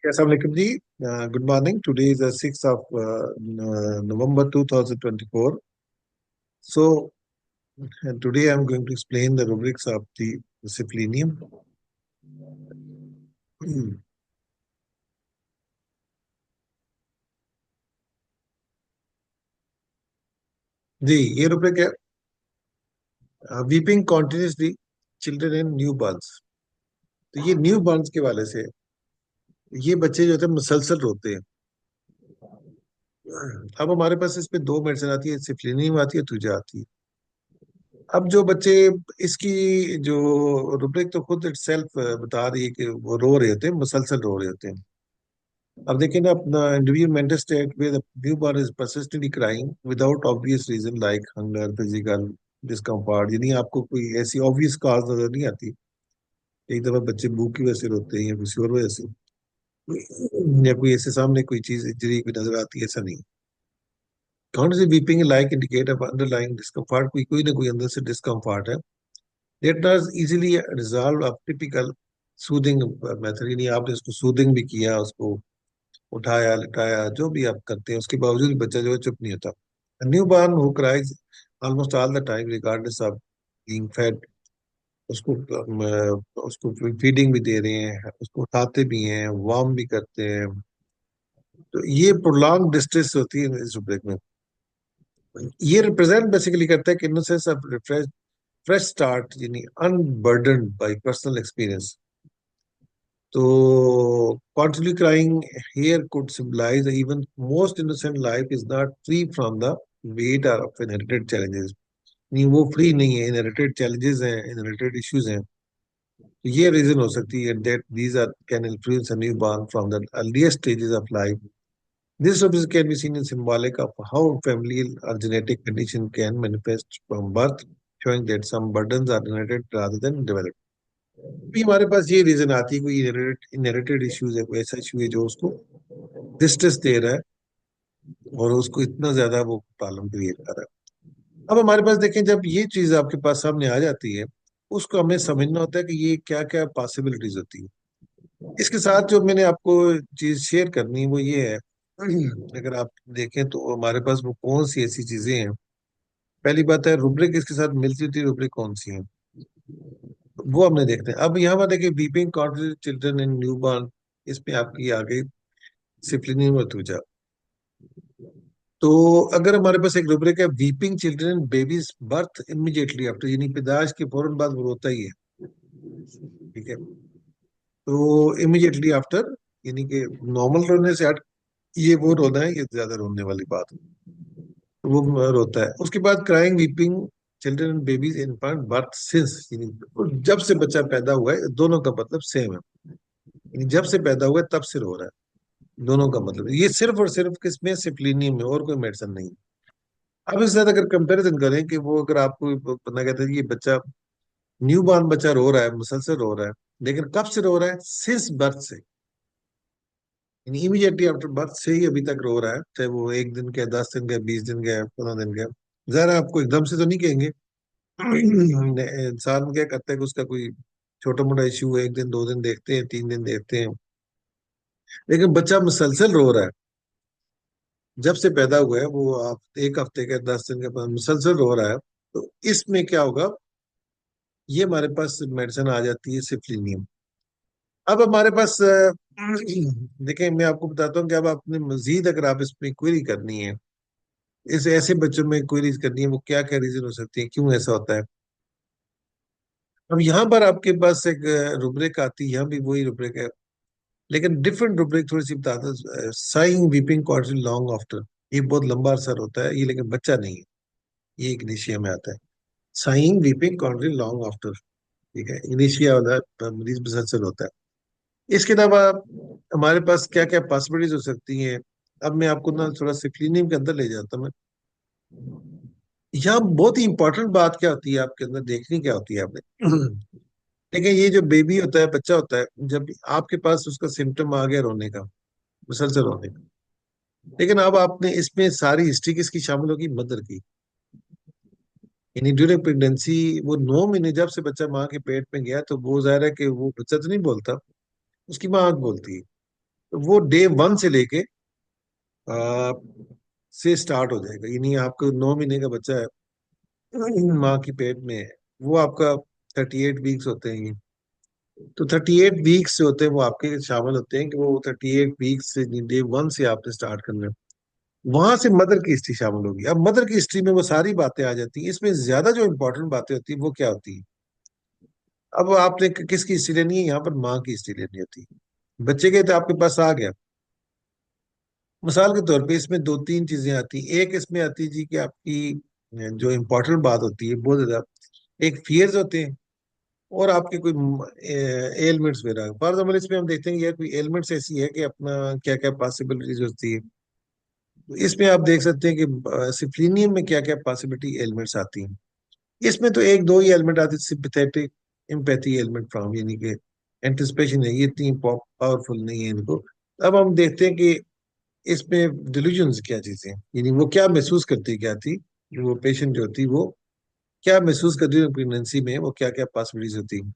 Assalamu alaikum ji. Good morning. Today is the 6th of November 2024. So, today I'm going to explain the rubrics of the disciplinarian. जी ये rubric है weeping continuously children in new Burns. तो ये new Burns के वाले से ये बच्चे जो होते हैं मुसलसल रोते हैं। अब हमारे पास इस पे दो मेडिसिन आती है, सिफलिनियम आती है, तुझा आती है। अब जो बच्चे इसकी जो रुब्रिक तो खुद इटसेल्फ बता रही है कि वो रो रहे होते हैं, मुसलसल रो रहे होते हैं। अब देखिए ना, अपना individual mental state with the newborn is persistently crying without obvious reason like hunger, physical discomfort। यानी आपको कोई ऐसी ऑब्वियस कॉज नजर नहीं आती। एक दफा बच्चे भूख की वजह से रोते हैं या किसी और वजह से, या कोई ऐसे सामने कोई चीज इंजरी भी नजर आती है, ऐसा नहीं। Continuous weeping like indicate of underlying discomfort, कोई कोई ना कोई अंदर से डिस्कम्फर्ट है। That does easily resolve of typical soothing method. यानी आपने उसको सूदिंग भी किया, उसको उठाया लिटाया, जो भी आप करते हैं, उसके बावजूद भी बच्चा जो है चुप नहीं होता। New born who cries almost all the time regardless of being fade. उसको उसको फीडिंग भी दे रहे हैं, उसको उठाते भी हैं, वार्म भी करते हैं। तो ये प्रोलॉन्ग डिस्ट्रेस होती है इस ब्रेक में। ये रिप्रेजेंट बेसिकली करता है कि innocence of fresh fresh start, यानी अनबर्डन्ड बाय पर्सनल एक्सपीरियंस। तो constantly crying here could symbolize that even most innocent life is not free from the weight of inherited challenges। नहीं, वो फ्री नहीं है, इनहेरिटेड चैलेंजेस हैं, इनहेरिटेड इश्यूज हैं। तो ये रीजन हो सकती है that these are can influence a newborn from the earliest stages of life। This obviously can be seen in symbolic of how familial or genetic condition can manifest from birth, showing that some burdens are inherited rather than developed। भी हमारे पास ये reason आती है, कोई inherited issues है, कोई ऐसा issue है जो उसको डिस्ट्रेस दे रहा है और उसको इतना ज्यादा वो प्रॉब्लम क्रिएट कर रहा है। अब हमारे पास देखें, जब ये चीज आपके पास सामने आ जाती है, उसको हमें समझना होता है कि ये क्या क्या पॉसिबिलिटीज होती है। इसके साथ जो मैंने आपको चीज शेयर करनी है वो ये है, अगर आप देखें तो हमारे पास वो कौन सी ऐसी चीजें हैं। पहली बात है, रुब्रिक इसके साथ मिलती जुलती रुब्रिक कौन सी है, वो हमने देखते हैं। अब यहाँ पर देखिए, weeping confident children in new born, इसमें आपकी आ गई सिप्लिनियम और तुजा। तो अगर हमारे पास एक रूब्रिक है, weeping children babies birth immediately after, यानी पैदाइश के फौरन बाद वो रोता ही है। ठीक है, तो इमीडिएटली आफ्टर, यानी कि नॉर्मल रोने से हट ये वो रोना है, ये ज्यादा रोने वाली बात है। तो वो रोता है। उसके बाद crying weeping children and babies in birth since, यानी जब से बच्चा पैदा हुआ है, दोनों का मतलब सेम है। यानी जब से पैदा हुआ है तब से रो रहा है, दोनों का मतलब ये सिर्फ और सिर्फ किसमें, सिप्लिनियम में, और कोई मेडिसिन नहीं। अब इसके साथ अगर कंपैरिजन करें कि वो, अगर आपको पता कहते हैं कि ये बच्चा न्यू बॉर्न बच्चा रो रहा है, मुसलसल रो रहा है, लेकिन कब से रो रहा है, सिंस बर्थ से, यानी इमीडिएटली आफ्टर बर्थ से ही अभी तक रो रहा है, चाहे वो एक दिन का है, 10 दिन का है, 20 दिन का है, 15 दिन का है। जरा आपको एकदम से तो नहीं कहेंगे। इंसान क्या करता है कि उसका कोई छोटा मोटा इश्यू है, एक दिन 2 दिन देखते हैं, 3 दिन देखते हैं, लेकिन बच्चा मुसलसल रो रहा है। जब से पैदा हुआ है वो, आप एक हफ्ते का, 10 दिन का, मुसलसल रो रहा है। तो इसमें क्या होगा, ये हमारे पास मेडिसिन आ जाती है सिफ्लिनियम। अब हमारे पास देखें, मैं आपको बताता हूँ कि अब आपने मजीद अगर आप इसमें क्वेरी करनी है, इस ऐसे बच्चों में क्वेरीज करनी है, वो क्या क्या रीजन हो सकती है, क्यों ऐसा होता है। अब यहाँ पर आपके पास एक रुब्रिक आती है, यहाँ भी वही रुब्रिक है, लेकिन डिफरेंट रुब्रिक थोड़ी सी बताता है। Saying weeping quarter long after, ये बहुत लंबा अरसा होता है, ये लेकिन बच्चा नहीं है, ये एक निशिया में आता है। Saying weeping quarter long after, ठीक है, इनिशिया वाला मरीज मुसलसल होता है। इसके अलावा हमारे पास क्या क्या पॉसिबिलिटीज हो सकती हैं। अब मैं आपको ना थोड़ा सिक्लिनियम के अंदर ले जाता हूँ मैं। यहाँ बहुत ही इंपॉर्टेंट बात क्या होती है आपके अंदर देखनी, क्या होती है आपने देखिए, ये जो बेबी होता है, बच्चा होता है, जब आपके पास उसका सिम्टम आ गया रोने का, मुसलसल रोने का, लेकिन अब आपने इसमें सारी हिस्ट्री किसकी शामिल होगी, मदर की। यानी ड्यूरिंग प्रेगनेंसी, वो 9 महीने जब से बच्चा माँ के पेट में गया, तो वो जाहिर है कि वो बच्चा तो नहीं बोलता, उसकी माँ बोलती है। तो वो डे 1 से लेके आ, से स्टार्ट हो जाएगा। यानी आपको 9 महीने का बच्चा है, माँ की पेट में है, वो आपका 38 वीक्स होते हैं। तो 38 वीक्स से होते हैं वो आपके शामिल होते हैं कि वो 38 वीक्स से डे 1 से आपने स्टार्ट करना है। वहां से मदर की हिस्ट्री शामिल होगी। अब मदर की हिस्ट्री में वो सारी बातें आ जाती हैं। इसमें ज्यादा जो इंपॉर्टेंट बातें होती है वो क्या होती है? अब आपने किसकी हिस्ट्री लेनी है? यहाँ पर माँ की हिस्ट्री लेनी होती है। बच्चे के तो आपके पास आ गया। मिसाल के तौर पे इसमें दो तीन चीजें आती हैं। एक इसमें आती है जी कि आपकी जो इम्पोर्टेंट बात होती है बहुत ज्यादा, एक फियर्स होते हैं और आपके कोई एलिमेंट्स वगैरह। फॉर एग्जाम्पल इसमें हम देखते हैं यार कोई एलिमेंट्स ऐसी है कि अपना क्या क्या पॉसिबिलिटीज होती है। तो इसमें आप देख सकते हैं कि सिफ्लिनियम में क्या क्या पॉसिबिलिटी एलिमेंट्स आती हैं। इसमें तो एक दो ही एलिमेंट आते हैं, सिंपैथेटिक एम्पैथी एलिमेंट फ्रॉम, यानी कि एंटिसिपेशन है, ये इतनी पावरफुल नहीं है इनको। अब हम देखते हैं कि इसमें डिल्यूजन्स क्या चीजें हैं, यानी वो क्या महसूस करती क्या थी, वो पेशेंट जो थी वो क्या महसूस करती है प्रेगनेंसी में, वो क्या क्या पॉसिबिलिटीज होती हैं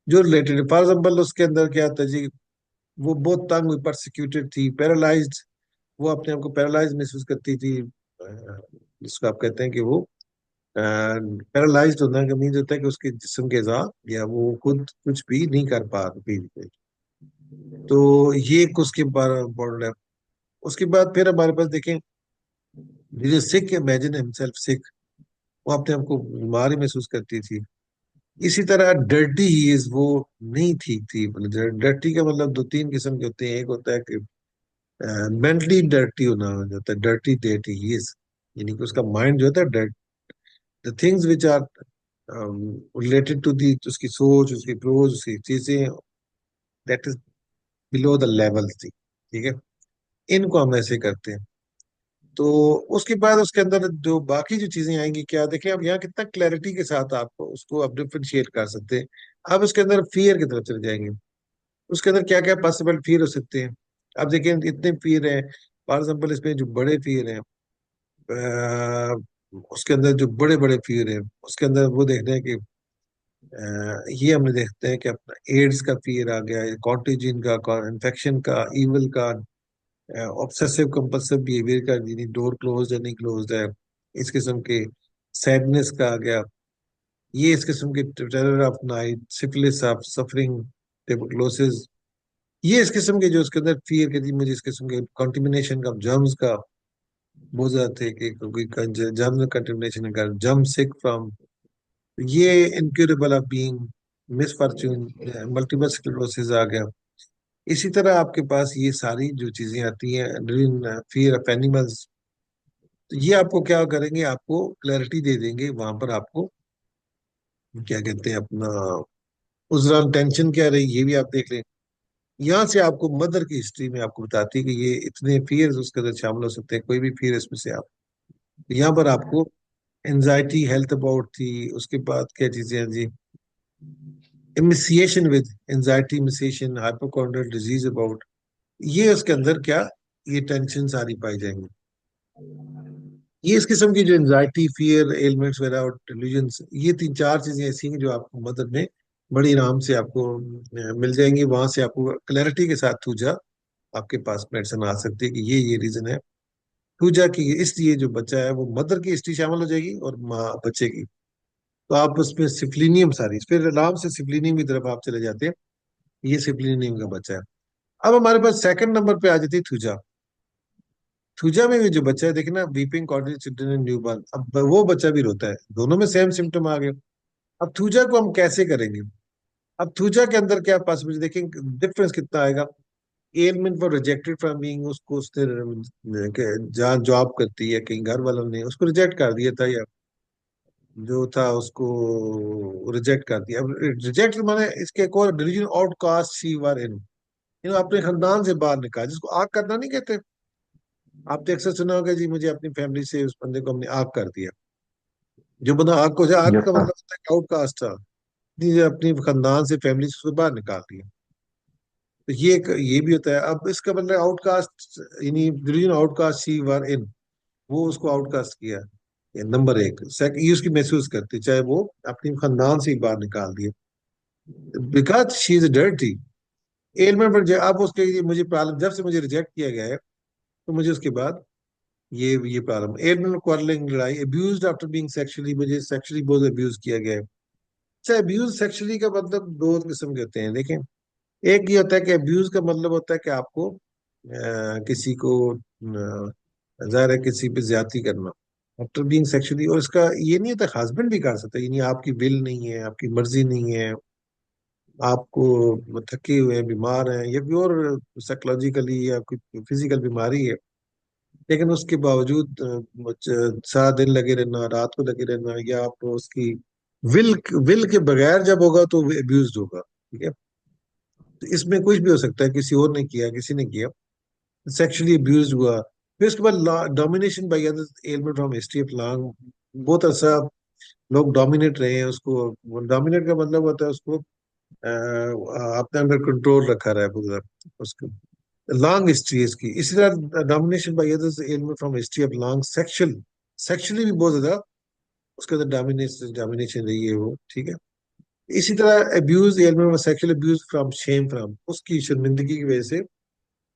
जो रिलेटेड। फॉर एग्जाम्पल उसके अंदर क्या था जी, वो बहुत तंग हुई, परसिक्यूटेड थी, पैरालाइज्ड, वो अपने आप को पैरालाइज महसूस करती थी। जिसको आप कहते हैं कि वो पैरालाइज्ड होना का मीन होता है कि उसके जिस्म के अज़ा या वो खुद कुछ भी नहीं कर पा रही थी। तो ये एक उसके बारे इम्पोर्टेंट है। उसके बाद फिर हमारे पास देखें, सिक, इमेजिन हिमसेल्फ सिक, वो अपने आप को बीमारी महसूस करती थी। इसी तरह डर्टी ही इज, वो नहीं ठीक थी। मतलब डर्टी का मतलब दो तीन किस्म के होते हैं। एक होता है कि मेंटली डर्टी होना हो जाता है, डर्टी डेट ही इज, यानी कि उसका माइंड जो होता है dirt, the things which are related to the, उसकी सोच, उसकी प्रोज, उसकी चीजें, that is below the level थी। ठीक है, इनको हम ऐसे करते हैं। तो उसके बाद उसके अंदर जो बाकी जो चीजें आएंगी, क्या देखें अब यहाँ कितना क्लैरिटी के साथ आप उसको अब डिफरेंशिएट कर सकते हैं। अब उसके अंदर फियर की तरफ चले जाएंगे। उसके अंदर क्या क्या पॉसिबल फियर हो सकते हैं? अब देखें इतने फियर हैं। फॉर एग्जाम्पल इसमें जो बड़े फियर हैं, उसके अंदर जो बड़े बड़े फियर हैं उसके अंदर वो देखते हैं कि ये हमने देखते हैं कि अपना एड्स का फियर आ गया, कॉन्टेजिन का, इन्फेक्शन का, इवल का, ऑब्सेसिव कंपल्सिव बिहेवियर का, यानी डोर क्लोज है नहीं क्लोज है, इस किस्म के, सैडनेस का आ गया, ये इस किस्म के, terror of night, syphilis of suffering, tuberculosis, ये इस किस्म के जो उसके अंदर फियर के थी। मुझे इस किस्म के कंटिमिनेशन का, जर्म्स का बहुत ज्यादा थे कि कोई जर्म कंटिमिनेशन का, जर्म सिक फ्रॉम, ये incurable of being, misfortune, multiple sclerosis आ गया। इसी तरह आपके पास ये सारी जो चीजें आती हैं, फियर ऑफ एनिमल्स, तो ये आपको क्या करेंगे, आपको क्लैरिटी दे देंगे वहां पर। आपको क्या कहते हैं अपना, उस दौरान टेंशन क्या रही ये भी आप देख लें। यहाँ से आपको मदर की हिस्ट्री में आपको बताती है कि ये इतने फियर्स उसके अंदर शामिल हो सकते हैं, कोई भी फियर इसमें से आप, यहाँ पर आपको एनजाइटी, हेल्थ अबाउट थी। उसके बाद क्या चीजें हैं जी, इमिसिएशन विद एनजाइटी, इमिसिएशन, हाइपोकॉन्ड्रियल डिजीज अबाउट, ये उसके अंदर क्या, ये टेंशन सारी पाई जाएंगी। ये इस किस्म की जो एंजाइटी, फियर, एलिमेंट्स वगैरह और डिल्यूजन्स, ये तीन चार चीजें ऐसी हैं जो आपको मदद में बड़ी आराम से आपको मिल जाएंगी। वहां से आपको क्लैरिटी के साथ थूजा आपके पास मेडिसिन आ सकती है कि ये रीजन है थूजा की, इसलिए जो बच्चा है वो मदर की हिस्ट्री शामिल हो जाएगी और माँ बच्चे की। तो आप उसमें सिफलिनियम सारी, फिर आराम से सिफलिनियम की तरफ आप चले जाते हैं। ये सिफलिनियम का बच्चा है। अब हमारे पास सेकंड नंबर पे आ जाती है थूजा। थूजा में भी जो बच्चा है, देखना, weeping cottage children and new born, अब वो बच्चा भी रोता है, दोनों में सेम सिम्टम आ गए। अब थूजा को हम कैसे करेंगे? अब थूजा के अंदर क्या पॉसिबिलिटी देखें, डिफरेंस कितना आएगा। Element for rejected from being, उसको उसने जहाँ जॉब करती है कहीं घर वालों ने उसको रिजेक्ट कर दिया था, या जो था उसको रिजेक्ट कर दिया। अब रिजेक्ट माने इसके एक और रिलीजन, आउटकास्ट शी वर इन, अपने खानदान से बाहर निकाल, जिसको आग करना नहीं कहते। आपने अक्सर सुना होगा जी, मुझे अपनी फैमिली से उस बंदे को हमने आग कर दिया। जो बंदा आग को जाए, आग यस का सर। मतलब होता है आउटकास्ट था, नहीं, अपनी खानदान से, फैमिली से उसको बाहर निकाल दिया। तो ये भी होता है। अब इसका मतलब आउटकास्ट, यानी रिलीजन आउटकास्ट सी वर इन, वो उसको आउटकास्ट किया। ये नंबर एक। सेकंड, ये उसकी महसूस करती, चाहे वो अपनी खानदान से ही बाहर निकाल दिए, because she is dirty. Element पर आप उसके मुझे प्रॉब्लम जब से मुझे रिजेक्ट किया गया है, तो मुझे उसके बाद ये प्रॉब्लम एलिमेंट क्वारलिंग लड़ाई अब्यूज्ड आफ्टर बीइंग सेक्सुअली, मुझे सेक्सुअली बहुत अब्यूज किया गया है। अच्छा, अब्यूज सेक्सुअली का मतलब दो किस्म के होते हैं, देखें। एक ये होता है कि अब्यूज का मतलब होता है कि आपको किसी को जाहिर है किसी पे ज्यादती करना आफ्टर बीइंग सेक्सुअली, और इसका ये नहीं होता हस्बैंड भी कर सकता है, ये नहीं आपकी विल नहीं है, आपकी मर्जी नहीं है, आपको थके हुए हैं, बीमार हैं, ये प्योर साइकोलॉजिकली या कोई फिजिकल बीमारी है, लेकिन उसके बावजूद सारा दिन लगे रहना, रात को लगे रहना, या आप उसकी विल विल के बगैर जब होगा तो वो अब्यूज होगा, ठीक है। तो इसमें कुछ भी हो सकता है, किसी और ने किया, किसी ने किया, सेक्सुअली अब्यूज हुआ। फिर उसके बाद domination by others element from history of long, बहुत अरसा लोग डोमिनेट रहे हैं उसको। डोमिनेट का मतलब होता है उसको अपने अंडर कंट्रोल रखा रहा है पूरा, उसको लॉन्ग हिस्ट्री है इसकी। इसी तरह domination by others element from history of long sexual, sexually भी बहुत ज्यादा उसके अंदर डोमिनेशन डोमिनेशन रही है वो, ठीक है। इसी तरह abuse element sexual abuse from shame, from उसकी शर्मिंदगी की वजह से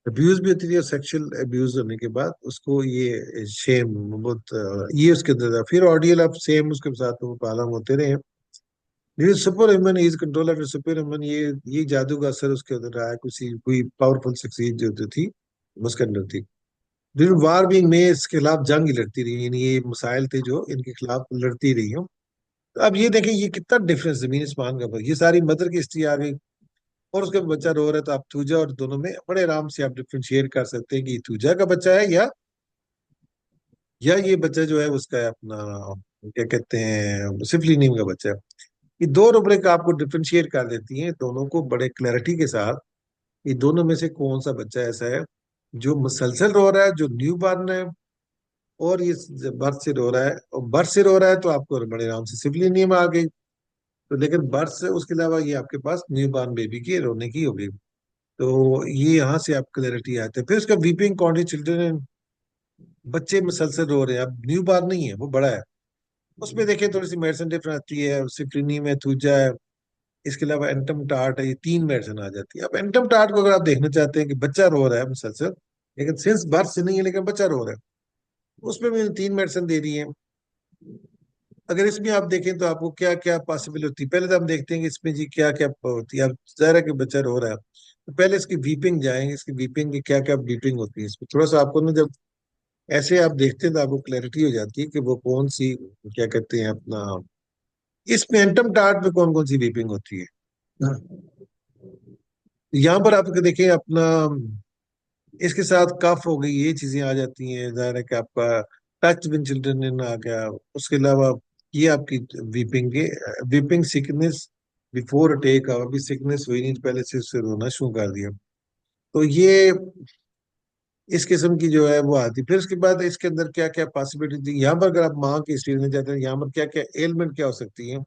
अब्यूज भी होती थी, और सेक्सुअल अब्यूज होने के बाद उसको ये शेम बहुत ये उसके अंदर था। फिर ऑडियल ऑफ सेम उसके साथ वो पालन होते रहे। लेकिन super human is control of super human, ये जादू का असर उसके अंदर रहा है, किसी कोई पावरफुल शख्सियत जो थी उसके अंदर थी। लेकिन वार बीइंग में इसके खिलाफ जंग ही लड़ती रही, यानी ये मसाइल थे जो इनके खिलाफ लड़ती रही हूँ। तो अब ये देखें ये कितना डिफरेंस जमीन आसमान का फर्क, ये सारी मदर की हिस्ट्री आ गई, और उसका बच्चा रो रहा है, तो आप थूजा और दोनों में बड़े आराम से आप डिफ्रेंशिएट कर सकते हैं कि ये थूजा का बच्चा है, या ये बच्चा जो है उसका है अपना, क्या कहते हैं, सिफलिनीम का बच्चा है। ये दो रुब्रिक आपको डिफ्रेंशिएट कर देती हैं दोनों को बड़े क्लैरिटी के साथ, ये दोनों में से कौन सा बच्चा ऐसा है जो मुसलसल रो रहा है, जो न्यू बॉर्न है, और ये बर्थ से रो रहा है। और बर्थ से रो रहा है तो आपको बड़े आराम से सिफलिनीम आ गई, तो लेकिन बर्थ से उसके अलावा ये आपके पास न्यू बॉर्न बेबी की रोने की होगी। तो ये यहाँ से आप क्लैरिटी आते हैं। फिर उसका वीपिंग कॉन्ट्री चिल्ड्रन, बच्चे मुसलसल रो रहे हैं, अब न्यू बॉर्न नहीं है, वो बड़ा है। उसमें देखिए थोड़ी सी मेडिसिन डिफरेंस आती है, सिप्रीनीम है, थूजा है, इसके अलावा एंटम टार्ट है, ये तीन मेडिसिन आ जाती है। अब एंटम टार्ट को अगर आप देखना चाहते हैं कि बच्चा रो रहा है मुसलसल, लेकिन सिंस बर्थ से नहीं है, लेकिन बच्चा रो रहा है, उसमें भी तीन मेडिसिन दे दी है। अगर इसमें आप देखें तो आपको क्या क्या पॉसिबल होती है, पहले तो हम देखते हैं कि इसमें जी क्या क्या होती है। अब जाहिर है कि बच्चा रो रहा है, तो पहले इसकी वीपिंग जाएंगे, इसकी वीपिंग की क्या क्या वीपिंग होती है, इसमें थोड़ा सा आपको ना जब ऐसे आप देखते हैं तो आपको क्लैरिटी हो जाती है कि वो कौन सी, क्या कहते हैं अपना, इसमें एंटम टार्ट में कौन कौन सी वीपिंग होती है। यहाँ पर आप देखें अपना, इसके साथ कफ हो गई, ये चीजें आ जाती हैं, जाहिर है कि आपका टच विद चिल्ड्रन इन आ गया। उसके अलावा ये आपकी वीपिंग के वीपिंग सिकनेस बिफोर अटैक, अभी सिकनेस हुई नहीं, पहले से उससे रोना शुरू कर दिया, तो ये इस किस्म की जो है वो आती। फिर उसके बाद इसके अंदर क्या क्या पॉसिबिलिटी थी, यहाँ पर अगर आप माँ की हिस्ट्री में जाते हैं, यहाँ पर क्या क्या एलिमेंट क्या हो सकती है,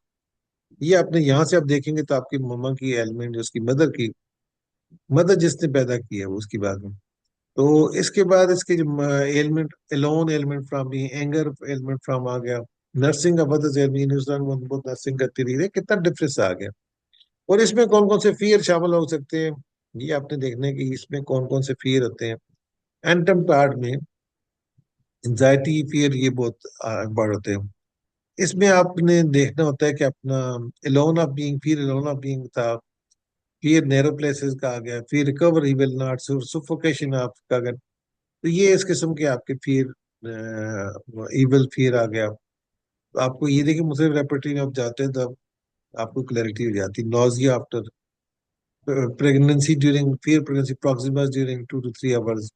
ये आपने यहाँ से आप देखेंगे तो आपकी मम्मा की एलिमेंट, उसकी मदर की, मदर जिसने पैदा की है वो उसकी बात में। तो इसके बाद इसके जो एलिमेंट, एलोन एलिमेंट फ्रॉम भी, एंगर एलिमेंट फ्रॉम आ गया, नर्सिंग ऑफ अदर्स एलिमेंट, बहुत नर्सिंग करती रही है, कितना डिफरेंस आ गया। और इसमें कौन कौन से फियर शामिल हो सकते हैं, ये आपने देखना है कि इसमें कौन कौन से फियर होते हैं। एंटम पार्ट में एंजाइटी फियर ये बहुत बढ़ होते हैं। इसमें आपने देखना होता है कि अपना एलोन ऑफ बीइंग, फिर एलोन ऑफ बीइंग था, फिर नैरो प्लेसेस का आ गया, फिर रिकवर ही विल नॉट, सुफोकेशन ऑफ का अगर, तो ये इस किस्म के आपके फिर इवल फिर आ गया। तो आपको ये देखिए मुझे रेपर्टरी में आप जाते हैं तब आपको क्लैरिटी हो जाती है। नॉजिया आफ्टर प्रेगनेंसी, ड्यूरिंग फिर pregnancy, Proximus during 2 to 3 hours.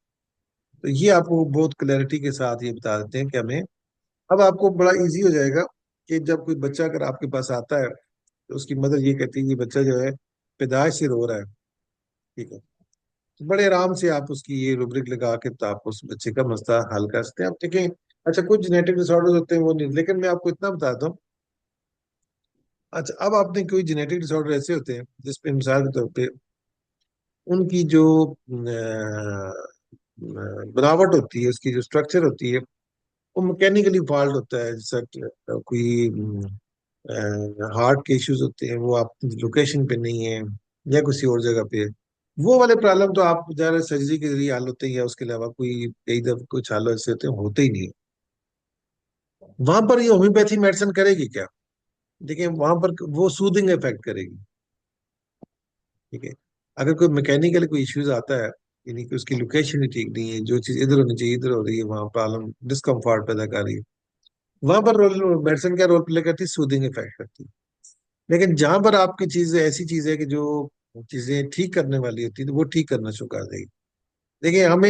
तो ये आपको बहुत क्लैरिटी के साथ ये बता देते हैं कि हमें, अब आपको बड़ा इजी हो जाएगा कि जब कोई बच्चा अगर आपके पास आता है तो उसकी मदर ये कहती है कि बच्चा जो है पैदाइश से रो रहा है, ठीक है, तो बड़े आराम से आप उसकी ये रुब्रिक लगा के तो आप उस बच्चे का मसला हल कर सकते हैं। आप देखें, अच्छा कुछ जेनेटिक डिसऑर्डर्स होते हैं वो नहीं, लेकिन मैं आपको इतना बताता हूँ। अच्छा, अब आपने कोई जेनेटिक डिसऑर्डर ऐसे होते हैं जिसपे मिसाल के तौर पे उनकी जो बनावट होती है, उसकी जो स्ट्रक्चर होती है, वो मैकेनिकली फॉल्ट होता है, जैसा कि, कोई हार्ट के इश्यूज होते हैं वो आप लोकेशन पे नहीं है, या किसी और जगह पे, वो वाले प्रॉब्लम तो आप जरा सर्जरी के जरिए हल होते ही है, उसके अलावा कोई कई दफे कुछ हाल ऐसे होते ही नहीं है। वहां पर ये होम्योपैथी मेडिसिन करेगी क्या? देखिए वहां पर वो सूदिंग इफेक्ट करेगी। ठीक है। अगर कोई मैकेनिकल कोई इश्यूज आता है, यानी कि उसकी लोकेशन ही ठीक नहीं है, जो चीज इधर होनी चाहिए इधर हो रही है, वहां प्रॉब्लम डिस्कम्फर्ट पैदा कर रही है, वहां पर रोल मेडिसिन क्या रोल प्ले करती है? सूदिंग इफेक्ट करती है। लेकिन जहां पर आपकी चीज ऐसी चीज है कि जो चीजें ठीक करने वाली होती है, तो वो ठीक करना शुरू कर देगी। देखिए हमें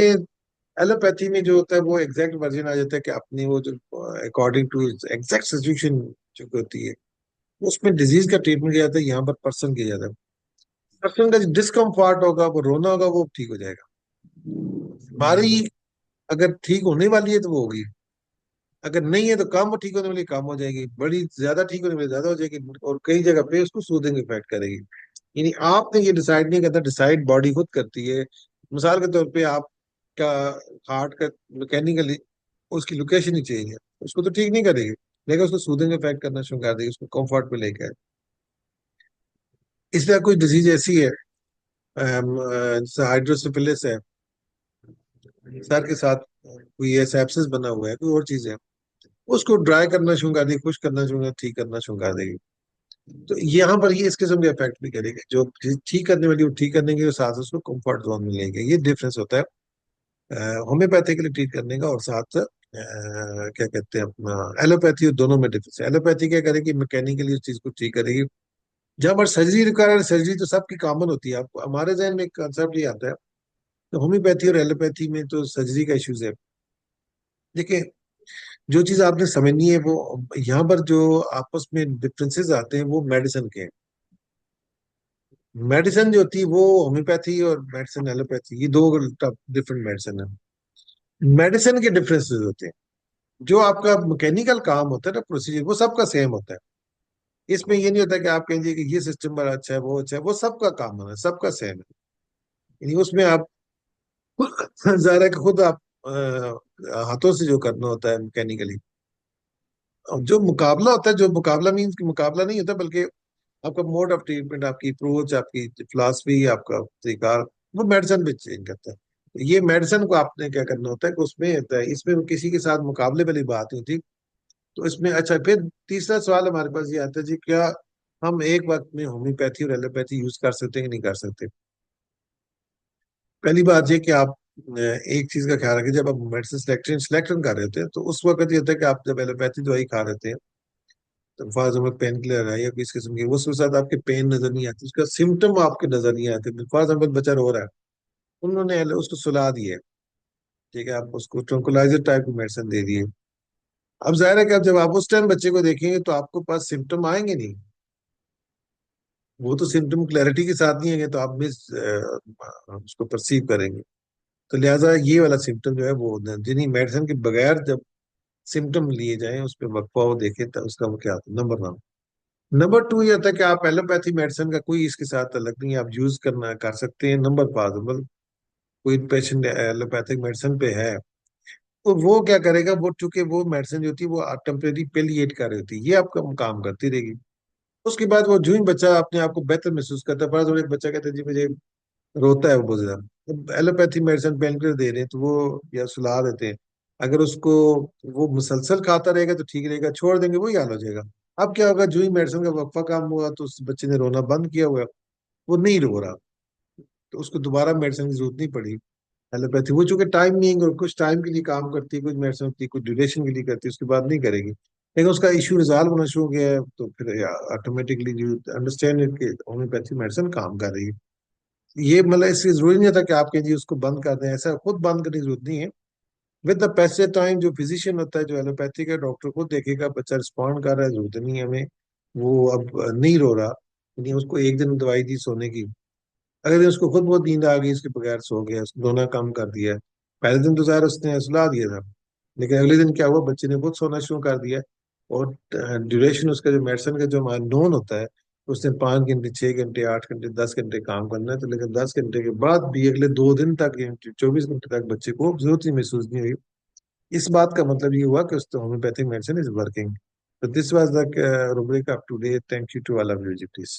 एलोपैथी में जो होता है वो एग्जैक्ट वर्जन आ जाता है कि अपनी वो जो अकॉर्डिंग टू एग्जैक्ट सिचुएशन जो होती है, उसमें डिजीज का ट्रीटमेंट किया जाता है, यहाँ पर पर्सन किया जाता है। पर्सन का जो डिस्कम्फर्ट होगा, वो रोना होगा, वो ठीक हो जाएगा। बीमारी अगर ठीक होने वाली है तो वो होगी, अगर नहीं है तो कम ठीक होने वाली कम हो जाएगी, बड़ी ज्यादा ठीक होने वाली ज्यादा हो जाएगी, और कई जगह पे उसको सूदिंग इफेक्ट करेगी। यानी आपने ये डिसाइड नहीं करता, डिसाइड बॉडी खुद करती है। मिसाल के तौर पे आपका हार्ट का मैकेनिकली उसकी लोकेशन ही चेंज है, उसको तो ठीक नहीं करेगी, लेकिन उसको सूदिंग इफेक्ट करना शुरू कर देगी, उसको कंफर्ट पे लेके आए। इसलिए कोई डिजीज ऐसी है, जैसे हाइड्रोसिफिलिस है, सर के साथ कोई ऐसा एब्सेस बना हुआ है, कोई और चीज है, उसको ड्राई करना शुरू कर देगी, खुश करना शुरू कर, ठीक करना शुरू कर देगी। तो यहाँ पर ये इस किस्म के इफेक्ट भी करेगी, जो चीज़ ठीक करने वाली वो ठीक करने के साथ उसको कंफर्ट जोन में लेंगे। ये डिफरेंस होता है होम्योपैथिकली ट्रीट करने का, और साथ क्या कहते हैं अपना एलोपैथी, और दोनों में डिफरेंस है। एलोपैथी क्या करेगी? मैकेनिकली उस चीज को ठीक करेगी। जहां पर सर्जरी रिक्वायर है, सर्जरी तो सबकी कॉमन होती है, आपको हमारे जहन में एक कंसेप्ट ये आता है, तो होम्योपैथी और एलोपैथी में तो सर्जरी का इश्यूज है। देखिए जो चीज आपने समझनी है वो, यहाँ पर जो आपस में डिफरेंसेस आते हैं वो मेडिसिन के हैं। मेडिसिन जो होती है वो होम्योपैथी और मेडिसिन एलोपैथी, ये दो डिफरेंट मेडिसिन है। मेडिसिन के डिफरेंसेस होते हैं। जो आपका मैकेनिकल काम होता है ना, प्रोसीजर, वो सबका सेम होता है। इसमें ये नहीं होता कि आप कहेंगे कि ये सिस्टम बड़ा अच्छा है, वो अच्छा है, वो सबका काम है, सबका सेम है। यानी उसमें आप जाहिर है कि खुद आप हाथों से जो करना होता है मैकेनिकली, और जो मुकाबला होता है, जो मुकाबला मीन्स कि मुकाबला नहीं होता, बल्कि आपका मोड ऑफ ट्रीटमेंट, आपकी अप्रोच, आपकी फिलॉसफी, आपका तरीका, वो मेडिसिन भी चेंज करता है। तो ये मेडिसिन को आपने क्या करना होता है कि उसमें होता है, इसमें वो किसी के साथ मुकाबले वाली बात नहीं होती। तो इसमें अच्छा, फिर तीसरा सवाल हमारे पास ये आता है जी, क्या हम एक वक्त में होम्योपैथी और एलोपैथी यूज कर सकते हैं कि नहीं कर सकते? पहली बात ये कि आप एक चीज का ख्याल रखें, जब आप मेडिसिन सिलेक्शन सिलेक्शन कर रहे होते हैं, तो उस वक्त ये होता है कि आप जब एलोपैथी दवाई खा रहे थे, तो फॉर एग्जाम्पल पेन किलर है या किस किस्म की, उसके साथ आपके पेन नजर नहीं आती, उसका सिम्टम आपके नजर नहीं आते। फॉर एग्जाम्पल बच्चा रो रहा है, उन्होंने उसको सुला दिया है, ठीक है, आप उसको ट्रंकुलाइजर टाइप की मेडिसिन दे दिए। अब जाहिर है कि अब जब आप उस टाइम बच्चे को देखेंगे तो आपको पास सिम्टम आएंगे नहीं, वो तो सिम्टम क्लैरिटी के साथ नहीं आएंगे, तो आप मिस उसको परसीव करेंगे। तो लिहाजा ये वाला सिम्टम जो है वो जिन्हीं मेडिसिन के बगैर जब सिम्टम लिए जाएं, उस पर वक्फा वो देखें, तो उसका वो क्या आता है, नंबर 1। नंबर 2 ये होता है कि आप एलोपैथी मेडिसिन का कोई इसके साथ तल्लक नहीं है, आप यूज करना कर सकते हैं नंबर पॉसिबल। कोई पेशेंट एलोपैथिक मेडिसिन पे है, तो वो क्या करेगा, वो चूंकि वो मेडिसिन जो होती है वो टेम्परेरी पेलिएट कर रही होती है, ये आपका काम करती रहेगी। उसके बाद वो जो ही बच्चा अपने आप को बेहतर महसूस करता है, फर्ज एक बच्चा कहता है जी मुझे रोता है वो बहुत ज्यादा, तो एलोपैथी मेडिसिन पेन किलर दे रहे हैं तो वो या सुला देते हैं। अगर उसको वो मुसलसल खाता रहेगा तो ठीक रहेगा, छोड़ देंगे वही हाल हो जाएगा। अब क्या होगा, जो ही मेडिसिन का वक्फा काम हुआ तो उस बच्चे ने रोना बंद किया हुआ है, वो नहीं रो रहा, तो उसको दोबारा मेडिसिन की जरूरत नहीं पड़ी। एलोपैथी वो चूंकि टाइम नहीं है, कुछ टाइम के लिए काम करती है, कुछ मेडिसिन होती है कुछ ड्यूरेशन के लिए करती है, उसके बाद नहीं करेगी। लेकिन उसका इश्यू रिजॉल्व होना शुरू हो गया है, तो फिर ऑटोमेटिकली यू अंडरस्टैंड कि होम्योपैथी मेडिसिन काम कर रही है। ये मतलब इसकी जरूरी नहीं था कि आप कहें जी उसको बंद कर दें, ऐसा खुद बंद करने की जरूरत नहीं है। विद द पैसेज टाइम जो फिजिशियन होता है, जो एलोपैथी का डॉक्टर खुद देखेगा बच्चा रिस्पॉन्ड कर रहा है, जरूरत नहीं है हमें, वो अब नहीं रो रहा, यानी उसको एक दिन दवाई दी सोने की, अगले दिन उसको खुद बहुत नींद आ गई, उसके बगैर सो गया, उसको रोना कम कर दिया। पहले दिन तो ज़ाहिर उसने सुला दिया था, लेकिन अगले दिन क्या हुआ, बच्चे ने खुद सोना शुरू कर दिया। और ड्यूरेशन उसका जो मेडिसिन का जो नोन होता है, उसने 5 घंटे, 6 घंटे, 8 घंटे, 10 घंटे काम करना है, तो लेकिन 10 घंटे के बाद भी अगले 2 दिन तक, 24 घंटे तक बच्चे को जरूरत ही महसूस नहीं हुई। इस बात का मतलब ये हुआ कि उस homeopathic medicine is working. So this was the rubric of today. Thank you to all of you, please.